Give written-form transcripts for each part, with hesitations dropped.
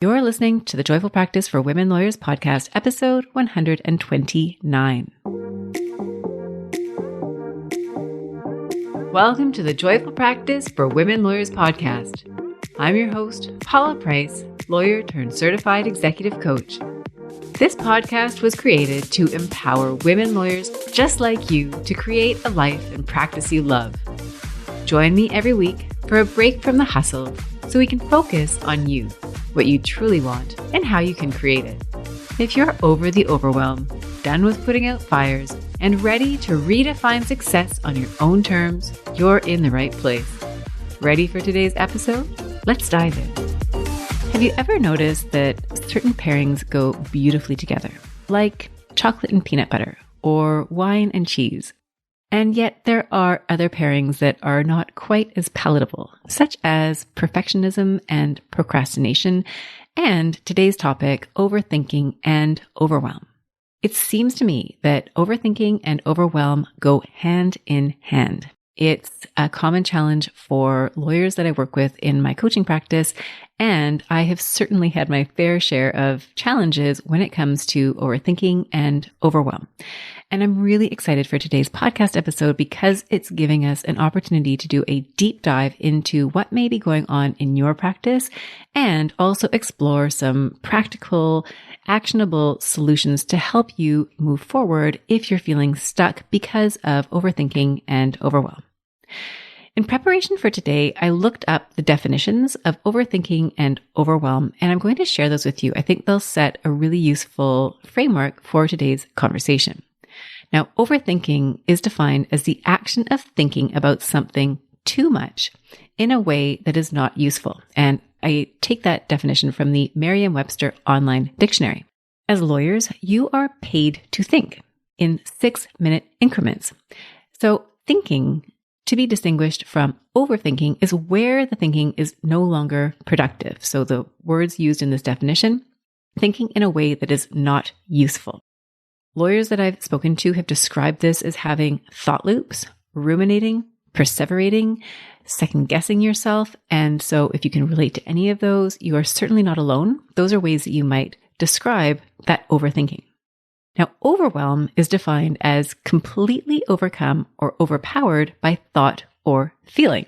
You're listening to the Joyful Practice for Women Lawyers podcast, episode 129. Welcome to the Joyful Practice for Women Lawyers podcast. I'm your host, Paula Price, lawyer turned certified executive coach. This podcast was created to empower women lawyers just like you to create a life and practice you love. Join me every week for a break from the hustle so we can focus on you, what you truly want, and how you can create it. If you're over the overwhelm, done with putting out fires, and ready to redefine success on your own terms, you're in the right place. Ready for today's episode? Let's dive in. Have you ever noticed that certain pairings go beautifully together, like chocolate and peanut butter, or wine and cheese? And yet there are other pairings that are not quite as palatable, such as perfectionism and procrastination, and today's topic, overthinking and overwhelm. It seems to me that overthinking and overwhelm go hand in hand. It's a common challenge for lawyers that I work with in my coaching practice, and I have certainly had my fair share of challenges when it comes to overthinking and overwhelm. And I'm really excited for today's podcast episode because it's giving us an opportunity to do a deep dive into what may be going on in your practice and also explore some practical, actionable solutions to help you move forward if you're feeling stuck because of overthinking and overwhelm. In preparation for today, I looked up the definitions of overthinking and overwhelm, and I'm going to share those with you. I think they'll set a really useful framework for today's conversation. Now, overthinking is defined as the action of thinking about something too much in a way that is not useful. And I take that definition from the Merriam-Webster Online Dictionary. As lawyers, you are paid to think in 6-minute increments. So thinking, to be distinguished from overthinking, is where the thinking is no longer productive. So the words used in this definition, thinking in a way that is not useful. Lawyers that I've spoken to have described this as having thought loops, ruminating, perseverating, second-guessing yourself. And so if you can relate to any of those, you are certainly not alone. Those are ways that you might describe that overthinking. Now, overwhelm is defined as completely overcome or overpowered by thought or feeling.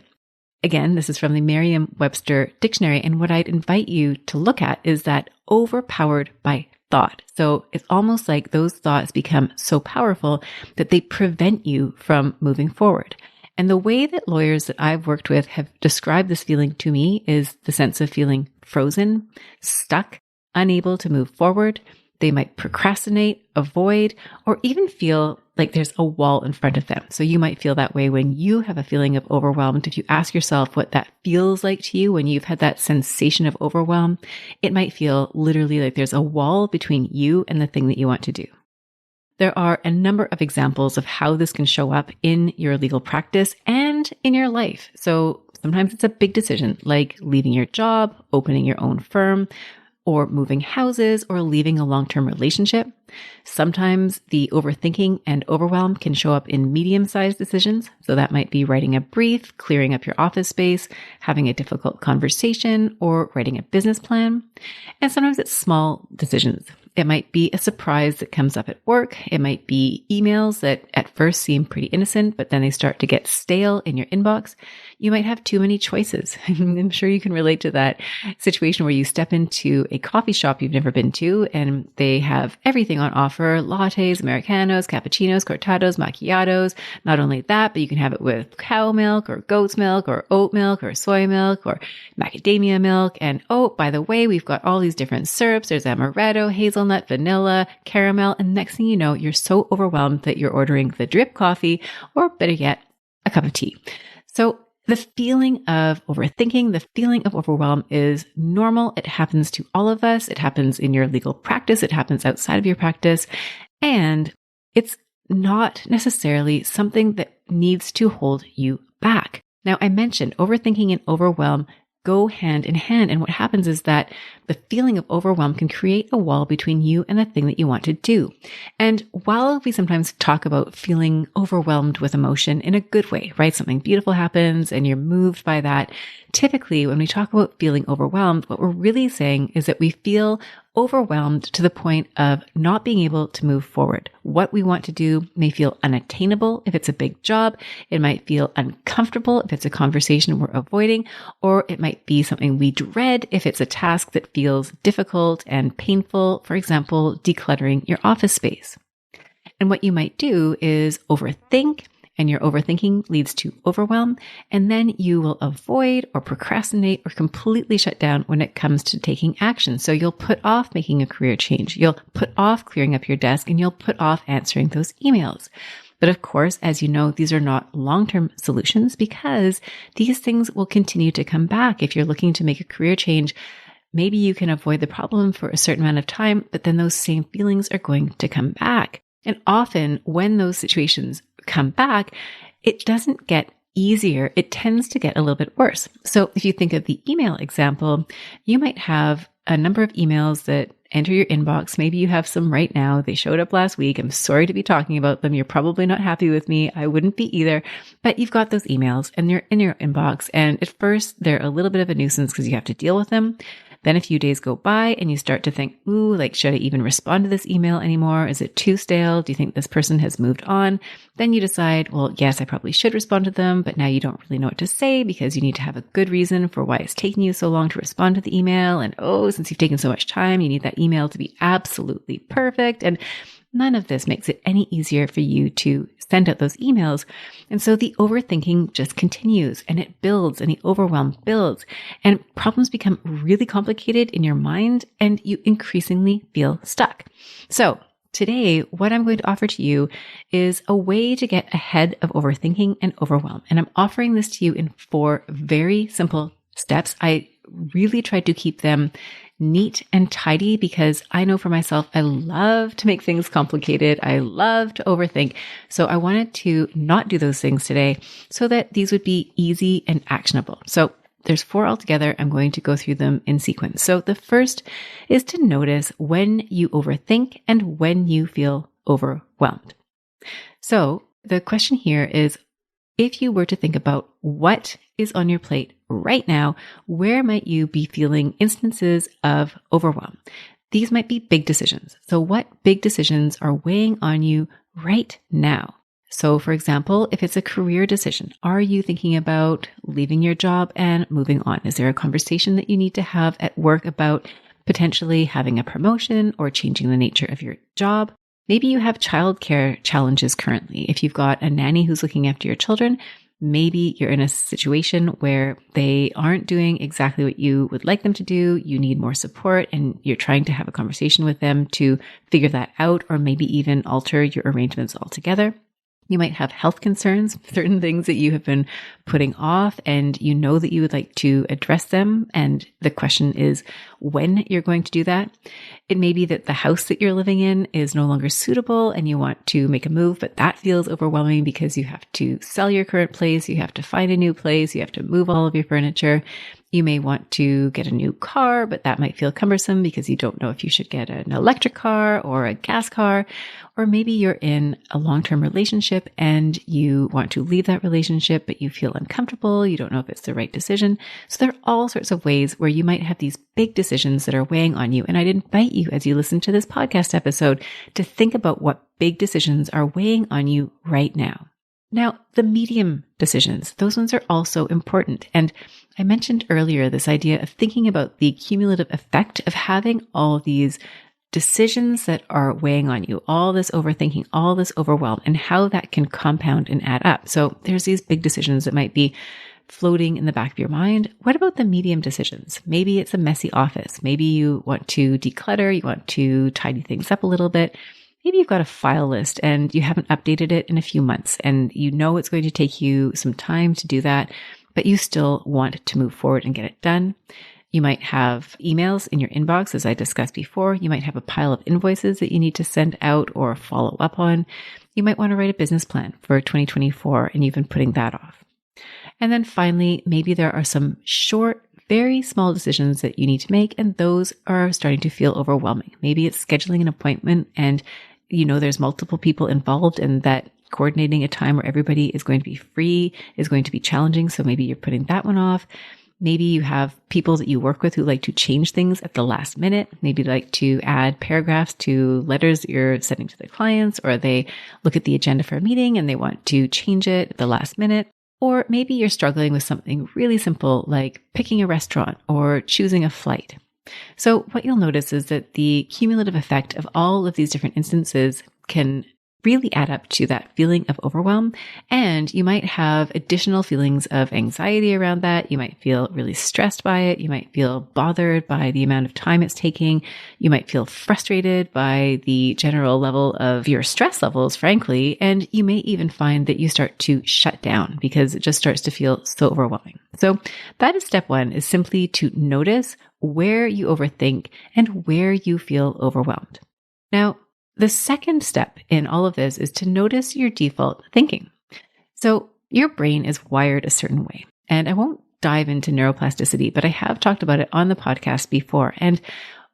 Again, this is from the Merriam-Webster Dictionary. And what I'd invite you to look at is that overpowered by thought. So it's almost like those thoughts become so powerful that they prevent you from moving forward. And the way that lawyers that I've worked with have described this feeling to me is the sense of feeling frozen, stuck, unable to move forward. They might procrastinate, avoid, or even feel like there's a wall in front of them. So you might feel that way when you have a feeling of overwhelmed. If you ask yourself what that feels like to you when you've had that sensation of overwhelm, it might feel literally like there's a wall between you and the thing that you want to do. There are a number of examples of how this can show up in your legal practice and in your life. So sometimes it's a big decision like leaving your job, opening your own firm, or moving houses, or leaving a long-term relationship. Sometimes the overthinking and overwhelm can show up in medium-sized decisions. So that might be writing a brief, clearing up your office space, having a difficult conversation, or writing a business plan. And sometimes it's small decisions. It might be a surprise that comes up at work. It might be emails that at first seem pretty innocent, but then they start to get stale in your inbox. You might have too many choices. I'm sure you can relate to that situation where you step into a coffee shop you've never been to and they have everything on offer: lattes, Americanos, cappuccinos, cortados, macchiatos. Not only that, but you can have it with cow milk or goat's milk or oat milk or soy milk or macadamia milk. And oh, by the way, we've got all these different syrups. There's amaretto, hazelnut, vanilla, caramel. And next thing you know, you're so overwhelmed that you're ordering the drip coffee, or better yet, a cup of tea. So the feeling of overthinking, the feeling of overwhelm is normal. It happens to all of us. It happens in your legal practice. It happens outside of your practice. And it's not necessarily something that needs to hold you back. Now, I mentioned overthinking and overwhelm go hand in hand. And what happens is that the feeling of overwhelm can create a wall between you and the thing that you want to do. And while we sometimes talk about feeling overwhelmed with emotion in a good way, right? Something beautiful happens and you're moved by that. Typically, when we talk about feeling overwhelmed, what we're really saying is that we feel overwhelmed to the point of not being able to move forward. What we want to do may feel unattainable if it's a big job. It might feel uncomfortable if it's a conversation we're avoiding, or it might be something we dread if it's a task that feels difficult and painful. For example, decluttering your office space. And what you might do is overthink, and your overthinking leads to overwhelm, and then you will avoid or procrastinate or completely shut down when it comes to taking action. So you'll put off making a career change, you'll put off clearing up your desk, and you'll put off answering those emails. But of course, as you know, these are not long-term solutions because these things will continue to come back. If you're looking to make a career change, maybe you can avoid the problem for a certain amount of time, but then those same feelings are going to come back. And often when those situations come back, it doesn't get easier. It tends to get a little bit worse. So if you think of the email example, you might have a number of emails that enter your inbox. Maybe you have some right now. They showed up last week. I'm sorry to be talking about them. You're probably not happy with me. I wouldn't be either. But you've got those emails and they're in your inbox. And at first, they're a little bit of a nuisance because you have to deal with them. Then a few days go by and you start to think, ooh, like, should I even respond to this email anymore? Is it too stale? Do you think this person has moved on? Then you decide, well, yes, I probably should respond to them, but now you don't really know what to say because you need to have a good reason for why it's taking you so long to respond to the email. And oh, since you've taken so much time, you need that email to be absolutely perfect. And none of this makes it any easier for you to send out those emails. And so the overthinking just continues and it builds and the overwhelm builds and problems become really complicated in your mind and you increasingly feel stuck. So today, what I'm going to offer to you is a way to get ahead of overthinking and overwhelm. And I'm offering this to you in 4 very simple steps. I really tried to keep them neat and tidy because I know for myself, I love to make things complicated. I love to overthink. So I wanted to not do those things today so that these would be easy and actionable. So there's 4 altogether. I'm going to go through them in sequence. So the first is to notice when you overthink and when you feel overwhelmed. So the question here is, if you were to think about what is on your plate right now, where might you be feeling instances of overwhelm? These might be big decisions. So what big decisions are weighing on you right now? So for example, if it's a career decision, are you thinking about leaving your job and moving on? Is there a conversation that you need to have at work about potentially having a promotion or changing the nature of your job? Maybe you have childcare challenges currently. If you've got a nanny who's looking after your children, maybe you're in a situation where they aren't doing exactly what you would like them to do. You need more support and you're trying to have a conversation with them to figure that out or maybe even alter your arrangements altogether. You might have health concerns, certain things that you have been putting off and you know that you would like to address them. And the question is when you're going to do that. It may be that the house that you're living in is no longer suitable and you want to make a move, but that feels overwhelming because you have to sell your current place. You have to find a new place. You have to move all of your furniture. You may want to get a new car, but that might feel cumbersome because you don't know if you should get an electric car or a gas car. Or maybe you're in a long-term relationship and you want to leave that relationship, but you feel uncomfortable. You don't know if it's the right decision. So there are all sorts of ways where you might have these big decisions that are weighing on you. And I'd invite you as you listen to this podcast episode to think about what big decisions are weighing on you right now. Now, the medium decisions, those ones are also important. And I mentioned earlier this idea of thinking about the cumulative effect of having all of these decisions that are weighing on you, all this overthinking, all this overwhelm, and how that can compound and add up. So there's these big decisions that might be floating in the back of your mind. What about the medium decisions? Maybe it's a messy office. Maybe you want to declutter. You want to tidy things up a little bit. Maybe you've got a file list and you haven't updated it in a few months and you know it's going to take you some time to do that, but you still want to move forward and get it done. You might have emails in your inbox, as I discussed before. You might have a pile of invoices that you need to send out or follow up on. You might want to write a business plan for 2024 and you've been putting that off. And then finally, maybe there are some short, very small decisions that you need to make, and those are starting to feel overwhelming. Maybe it's scheduling an appointment and there's multiple people involved, and that coordinating a time where everybody is going to be free is going to be challenging. So maybe you're putting that one off. Maybe you have people that you work with who like to change things at the last minute. Maybe like to add paragraphs to letters that you're sending to their clients, or they look at the agenda for a meeting and they want to change it at the last minute. Or maybe you're struggling with something really simple like picking a restaurant or choosing a flight. So what you'll notice is that the cumulative effect of all of these different instances can really add up to that feeling of overwhelm. And you might have additional feelings of anxiety around that. You might feel really stressed by it. You might feel bothered by the amount of time it's taking. You might feel frustrated by the general level of your stress levels, frankly. And you may even find that you start to shut down because it just starts to feel so overwhelming. So that is step one, is simply to notice where you overthink and where you feel overwhelmed. Now, the second step in all of this is to notice your default thinking. So your brain is wired a certain way, and I won't dive into neuroplasticity, but I have talked about it on the podcast before. And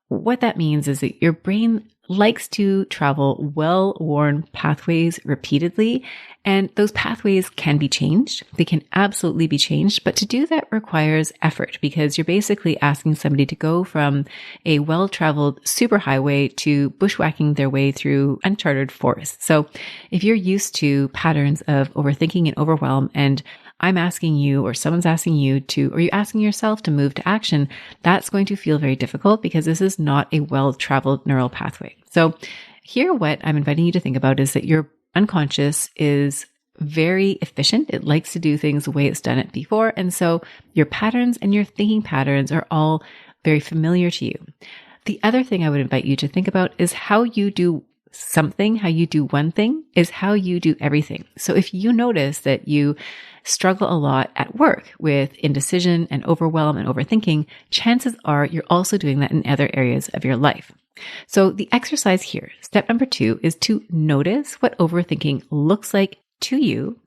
what that means is that your brain likes to travel well-worn pathways repeatedly, and those pathways can be changed. They can absolutely be changed, but to do that requires effort because you're basically asking somebody to go from a well-traveled superhighway to bushwhacking their way through uncharted forests. So if you're used to patterns of overthinking and overwhelm, and I'm asking you, or someone's asking you to, or you're asking yourself to move to action, that's going to feel very difficult because this is not a well-traveled neural pathway. So here, what I'm inviting you to think about is that your unconscious is very efficient. It likes to do things the way it's done it before. And so your patterns and your thinking patterns are all very familiar to you. The other thing I would invite you to think about is how you do something, how you do one thing is how you do everything. So if you notice that you struggle a lot at work with indecision and overwhelm and overthinking, chances are you're also doing that in other areas of your life. So the exercise here, step number 2, is to notice what overthinking looks like to you.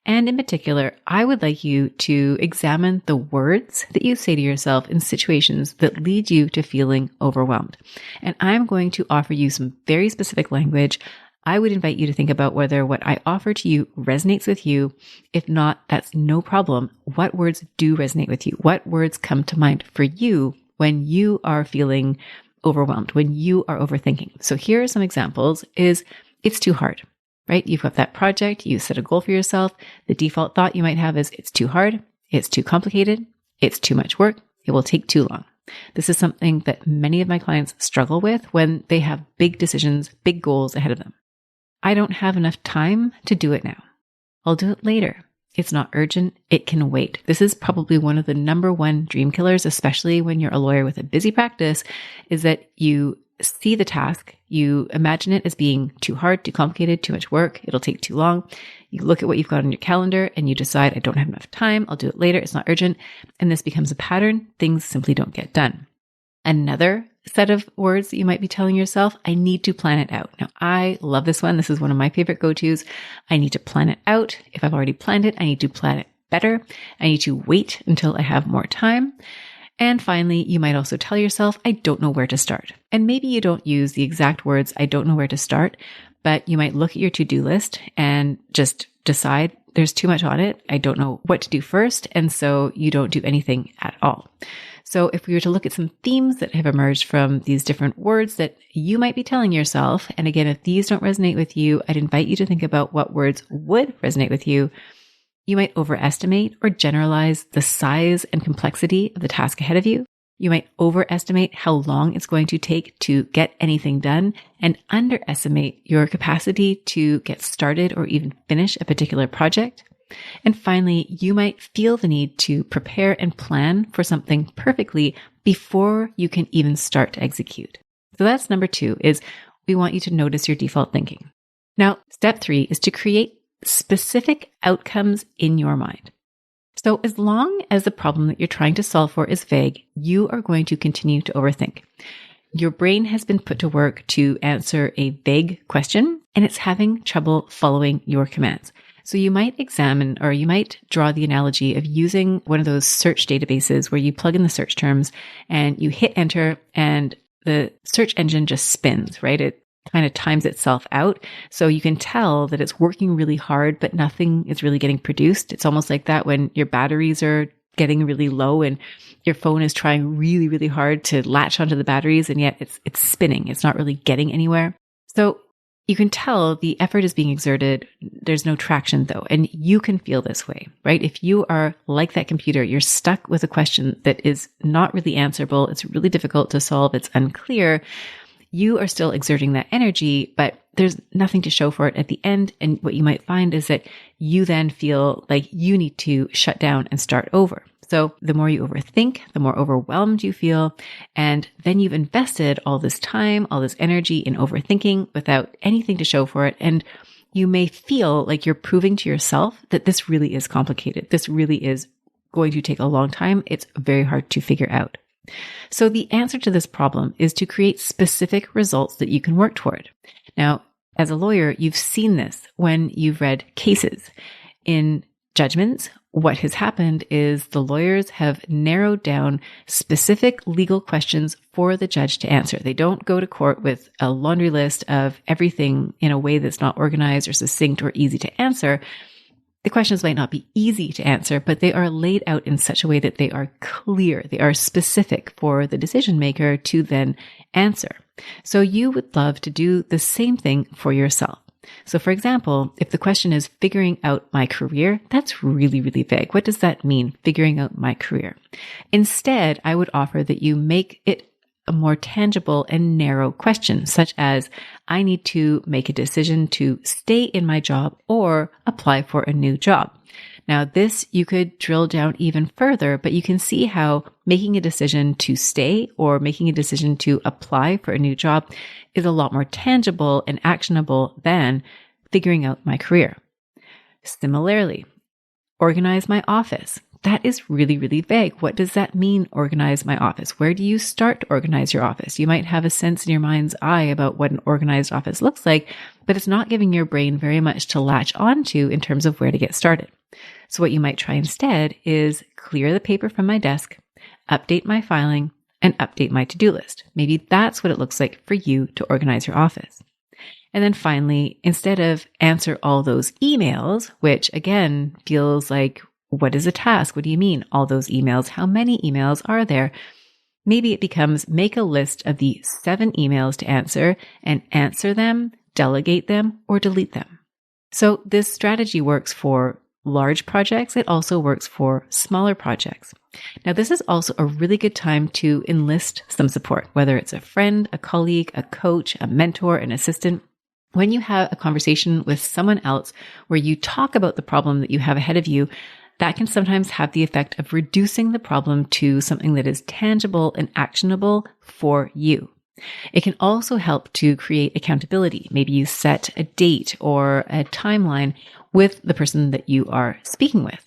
And in particular, I would like you to examine the words that you say to yourself in situations that lead you to feeling overwhelmed. And I'm going to offer you some very specific language. I would invite you to think about whether what I offer to you resonates with you. If not, that's no problem. What words do resonate with you? What words come to mind for you when you are feeling overwhelmed, when you are overthinking? So here are some examples. It's too hard, right? You've got that project, you set a goal for yourself. The default thought you might have is it's too hard, it's too complicated, it's too much work, it will take too long. This is something that many of my clients struggle with when they have big decisions, big goals ahead of them. I don't have enough time to do it now. I'll do it later. It's not urgent. It can wait. This is probably one of the number one dream killers, especially when you're a lawyer with a busy practice, is that you see the task, you imagine it as being too hard, too complicated, too much work, it'll take too long. You look at what you've got on your calendar and you decide, I don't have enough time, I'll do it later, it's not urgent. And this becomes a pattern. Things simply don't get done. Another set of words that you might be telling yourself, I need to plan it out. Now, I love this one. This is one of my favorite go-tos. I need to plan it out. If I've already planned it, I need to plan it better. I need to wait until I have more time. And finally, you might also tell yourself, I don't know where to start. And maybe you don't use the exact words, I don't know where to start, but you might look at your to-do list and just decide there's too much on it. I don't know what to do first. And so you don't do anything at all. So if we were to look at some themes that have emerged from these different words that you might be telling yourself, and again, if these don't resonate with you, I'd invite you to think about what words would resonate with you. You might overestimate or generalize the size and complexity of the task ahead of you. You might overestimate how long it's going to take to get anything done and underestimate your capacity to get started or even finish a particular project. And finally, you might feel the need to prepare and plan for something perfectly before you can even start to execute. So that's number 2, is we want you to notice your default thinking. Now, step 3 is to create specific outcomes in your mind. So as long as the problem that you're trying to solve for is vague, you are going to continue to overthink. Your brain has been put to work to answer a vague question, and it's having trouble following your commands. So you might examine, or you might draw the analogy of using one of those search databases where you plug in the search terms and you hit enter and the search engine just spins, right? It kind of times itself out. So you can tell that it's working really hard, but nothing is really getting produced. It's almost like that when your batteries are getting really low and your phone is trying really, really hard to latch onto the batteries, and yet it's spinning. It's not really getting anywhere. So you can tell the effort is being exerted. There's no traction though. And you can feel this way, right? If you are like that computer, you're stuck with a question that is not really answerable. It's really difficult to solve. It's unclear. You are still exerting that energy, but there's nothing to show for it at the end. And what you might find is that you then feel like you need to shut down and start over. So the more you overthink, the more overwhelmed you feel. And then you've invested all this time, all this energy in overthinking without anything to show for it. And you may feel like you're proving to yourself that this really is complicated. This really is going to take a long time. It's very hard to figure out. So the answer to this problem is to create specific results that you can work toward. Now, as a lawyer, you've seen this when you've read cases. In judgments, what has happened is the lawyers have narrowed down specific legal questions for the judge to answer. They don't go to court with a laundry list of everything in a way that's not organized or succinct or easy to answer. The questions might not be easy to answer, but they are laid out in such a way that they are clear. They are specific for the decision maker to then answer. So you would love to do the same thing for yourself. So for example, if the question is figuring out my career, that's really, really vague. What does that mean, figuring out my career? Instead, I would offer that you make it a more tangible and narrow question, such as, I need to make a decision to stay in my job or apply for a new job. Now, this you could drill down even further, but you can see how making a decision to stay or making a decision to apply for a new job is a lot more tangible and actionable than figuring out my career. Similarly, organize my office. That is really, really vague. What does that mean, organize my office? Where do you start to organize your office? You might have a sense in your mind's eye about what an organized office looks like, but it's not giving your brain very much to latch onto in terms of where to get started. So what you might try instead is clear the paper from my desk, update my filing, and update my to-do list. Maybe that's what it looks like for you to organize your office. And then finally, instead of answer all those emails, which again feels like, what is a task? What do you mean? All those emails? How many emails are there? Maybe it becomes make a list of the 7 emails to answer and answer them, delegate them, or delete them. So this strategy works for large projects. It also works for smaller projects. Now, this is also a really good time to enlist some support, whether it's a friend, a colleague, a coach, a mentor, an assistant. When you have a conversation with someone else where you talk about the problem that you have ahead of you, that can sometimes have the effect of reducing the problem to something that is tangible and actionable for you. It can also help to create accountability. Maybe you set a date or a timeline with the person that you are speaking with.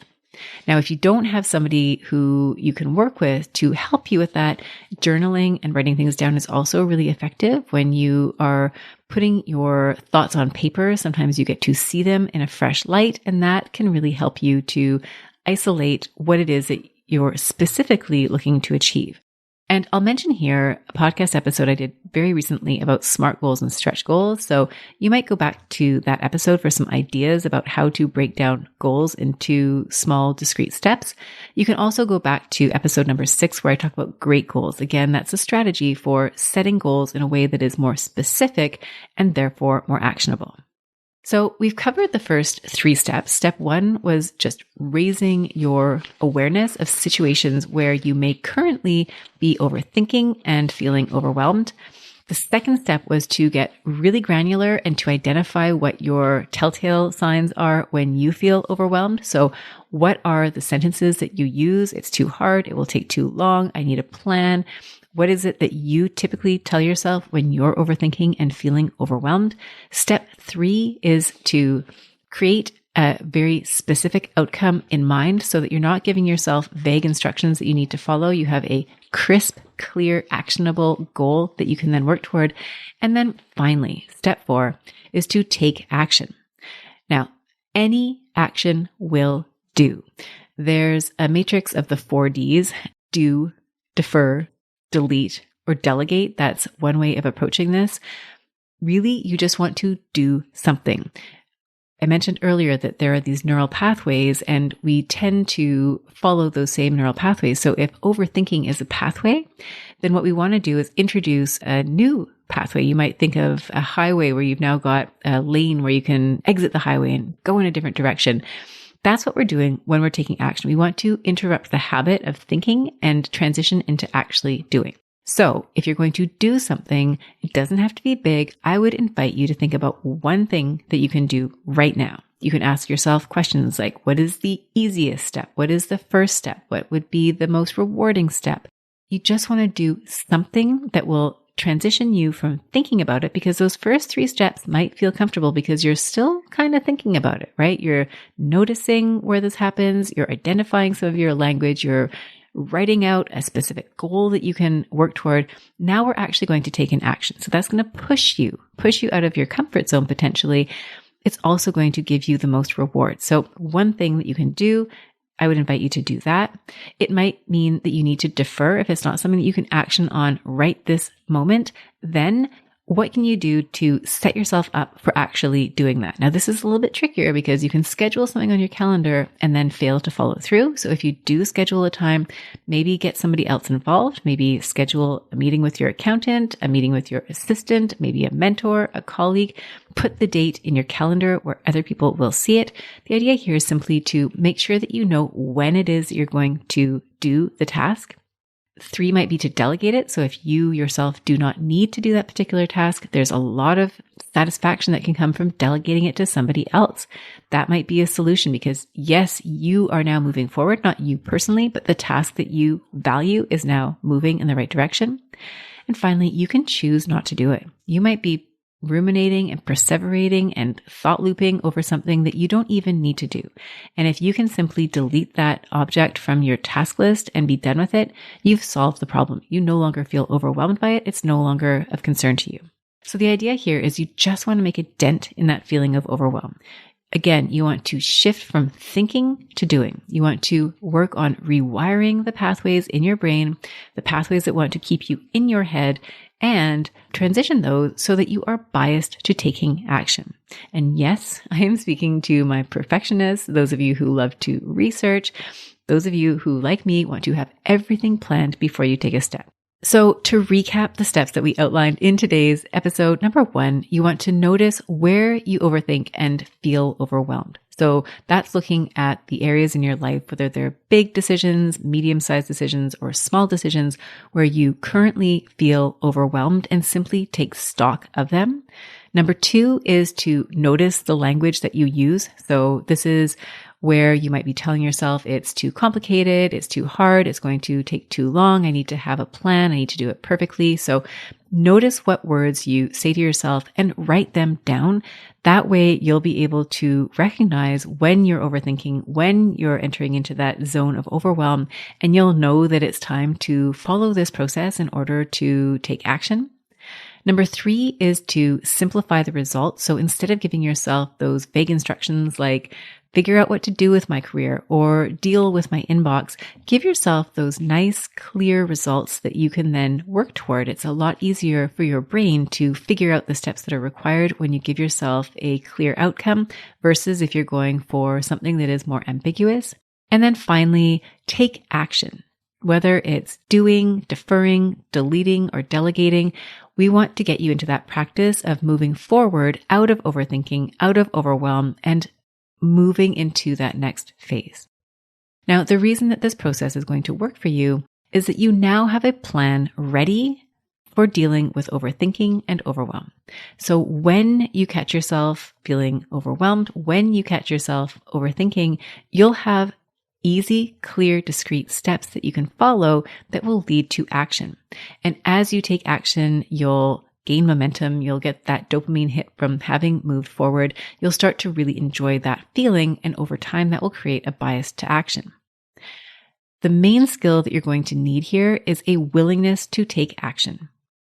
Now, if you don't have somebody who you can work with to help you with that, journaling and writing things down is also really effective. When you are putting your thoughts on paper, sometimes you get to see them in a fresh light, and that can really help you to isolate what it is that you're specifically looking to achieve. And I'll mention here a podcast episode I did very recently about SMART goals and stretch goals. So you might go back to that episode for some ideas about how to break down goals into small, discrete steps. You can also go back to episode number 6, where I talk about great goals. Again, that's a strategy for setting goals in a way that is more specific and therefore more actionable. So we've covered the first 3 steps. Step 1 was just raising your awareness of situations where you may currently be overthinking and feeling overwhelmed. The second step was to get really granular and to identify what your telltale signs are when you feel overwhelmed. So what are the sentences that you use? It's too hard. It will take too long. I need a plan. What is it that you typically tell yourself when you're overthinking and feeling overwhelmed? Step 3 is to create a very specific outcome in mind so that you're not giving yourself vague instructions that you need to follow. You have a crisp, clear, actionable goal that you can then work toward. And then finally, step 4 is to take action. Now, Any action will do. There's a matrix of the 4Ds: do, defer, delete, or delegate. That's one way of approaching this. Really, you just want to do something. I mentioned earlier that there are these neural pathways, and we tend to follow those same neural pathways. So if overthinking is a pathway, then what we want to do is introduce a new pathway. You might think of a highway where you've now got a lane where you can exit the highway and go in a different direction. That's what we're doing when we're taking action. We want to interrupt the habit of thinking and transition into actually doing. So if you're going to do something, it doesn't have to be big. I would invite you to think about one thing that you can do right now. You can ask yourself questions like, what is the easiest step? What is the first step? What would be the most rewarding step? You just want to do something that will transition you from thinking about it, because those first 3 steps might feel comfortable because you're still kind of thinking about it, right? You're noticing where this happens. You're identifying some of your language. You're writing out a specific goal that you can work toward. Now we're actually going to take an action. So that's going to push you out of your comfort zone potentially. It's also going to give you the most reward. So one thing that you can do, I would invite you to do that. It might mean that you need to defer if it's not something that you can action on right this moment. Then what can you do to set yourself up for actually doing that? Now, this is a little bit trickier because you can schedule something on your calendar and then fail to follow through. So if you do schedule a time, maybe get somebody else involved, maybe schedule a meeting with your accountant, a meeting with your assistant, maybe a mentor, a colleague. Put the date in your calendar where other people will see it. The idea here is simply to make sure that you know when it is that you're going to do the task. 3 might be to delegate it. So if you yourself do not need to do that particular task, there's a lot of satisfaction that can come from delegating it to somebody else. That might be a solution because yes, you are now moving forward, not you personally, but the task that you value is now moving in the right direction. And finally, you can choose not to do it. You might be ruminating and perseverating and thought looping over something that you don't even need to do. And if you can simply delete that object from your task list and be done with it, you've solved the problem. You no longer feel overwhelmed by it. It's no longer of concern to you. So the idea here is you just want to make a dent in that feeling of overwhelm. Again, you want to shift from thinking to doing. You want to work on rewiring the pathways in your brain, the pathways that want to keep you in your head, and transition those so that you are biased to taking action. And yes, I am speaking to my perfectionists, those of you who love to research, those of you who, like me, want to have everything planned before you take a step. So to recap the steps that we outlined in today's episode, number 1, you want to notice where you overthink and feel overwhelmed. So that's looking at the areas in your life, whether they're big decisions, medium-sized decisions, or small decisions where you currently feel overwhelmed, and simply take stock of them. Number 2 is to notice the language that you use. So this is where you might be telling yourself it's too complicated, it's too hard, it's going to take too long, I need to have a plan, I need to do it perfectly. So notice what words you say to yourself and write them down. That way you'll be able to recognize when you're overthinking, when you're entering into that zone of overwhelm, and you'll know that it's time to follow this process in order to take action. Number 3 is to simplify the results. So instead of giving yourself those vague instructions like figure out what to do with my career or deal with my inbox, give yourself those nice, clear results that you can then work toward. It's a lot easier for your brain to figure out the steps that are required when you give yourself a clear outcome versus if you're going for something that is more ambiguous. And then finally, take action. Whether it's doing, deferring, deleting, or delegating, we want to get you into that practice of moving forward out of overthinking, out of overwhelm, and moving into that next phase. Now, the reason that this process is going to work for you is that you now have a plan ready for dealing with overthinking and overwhelm. So when you catch yourself feeling overwhelmed, when you catch yourself overthinking, you'll have easy, clear, discrete steps that you can follow that will lead to action. And as you take action, you'll gain momentum. You'll get that dopamine hit from having moved forward. You'll start to really enjoy that feeling. And over time, that will create a bias to action. The main skill that you're going to need here is a willingness to take action.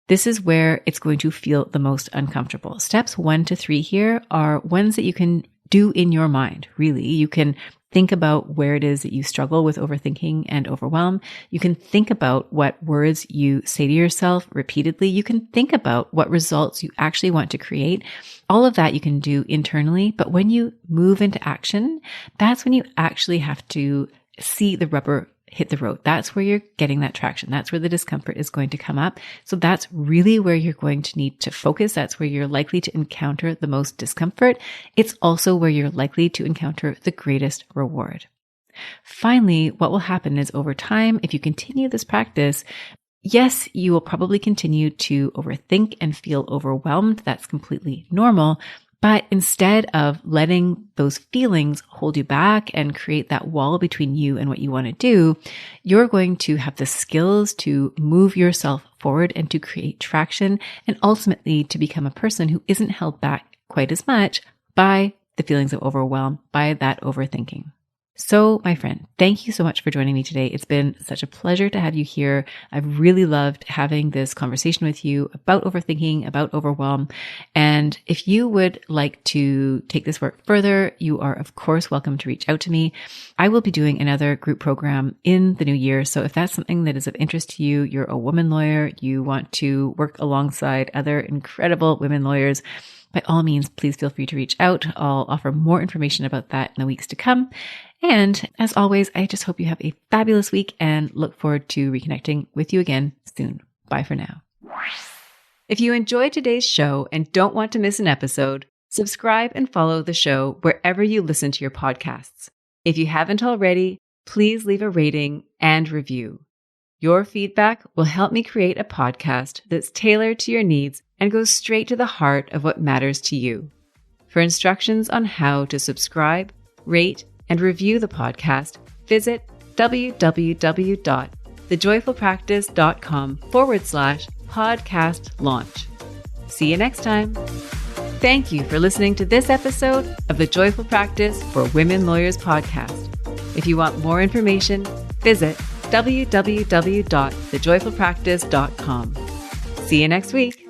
This is where it's going to feel the most uncomfortable. Steps 1 to 3 here are ones that you can do in your mind, really. You can think about where it is that you struggle with overthinking and overwhelm. You can think about what words you say to yourself repeatedly. You can think about what results you actually want to create. All of that you can do internally. But when you move into action, that's when you actually have to see the rubber hit the road. That's where you're getting that traction. That's where the discomfort is going to come up. So that's really where you're going to need to focus. That's where you're likely to encounter the most discomfort. It's also where you're likely to encounter the greatest reward. Finally, what will happen is over time, if you continue this practice, yes, you will probably continue to overthink and feel overwhelmed. That's completely normal. But instead of letting those feelings hold you back and create that wall between you and what you want to do, you're going to have the skills to move yourself forward and to create traction and ultimately to become a person who isn't held back quite as much by the feelings of overwhelm, by that overthinking. So, my friend, thank you so much for joining me today. It's been such a pleasure to have you here. I've really loved having this conversation with you about overthinking, about overwhelm. And if you would like to take this work further, you are, of course, welcome to reach out to me. I will be doing another group program in the new year. So if that's something that is of interest to you, you're a woman lawyer, you want to work alongside other incredible women lawyers, by all means, please feel free to reach out. I'll offer more information about that in the weeks to come. And as always, I just hope you have a fabulous week and look forward to reconnecting with you again soon. Bye for now. If you enjoyed today's show and don't want to miss an episode, subscribe and follow the show wherever you listen to your podcasts. If you haven't already, please leave a rating and review. Your feedback will help me create a podcast that's tailored to your needs and goes straight to the heart of what matters to you. For instructions on how to subscribe, rate, and review the podcast, visit www.thejoyfulpractice.com/podcast launch. See you next time. Thank you for listening to this episode of the Joyful Practice for Women Lawyers podcast. If you want more information, visit www.thejoyfulpractice.com. See you next week.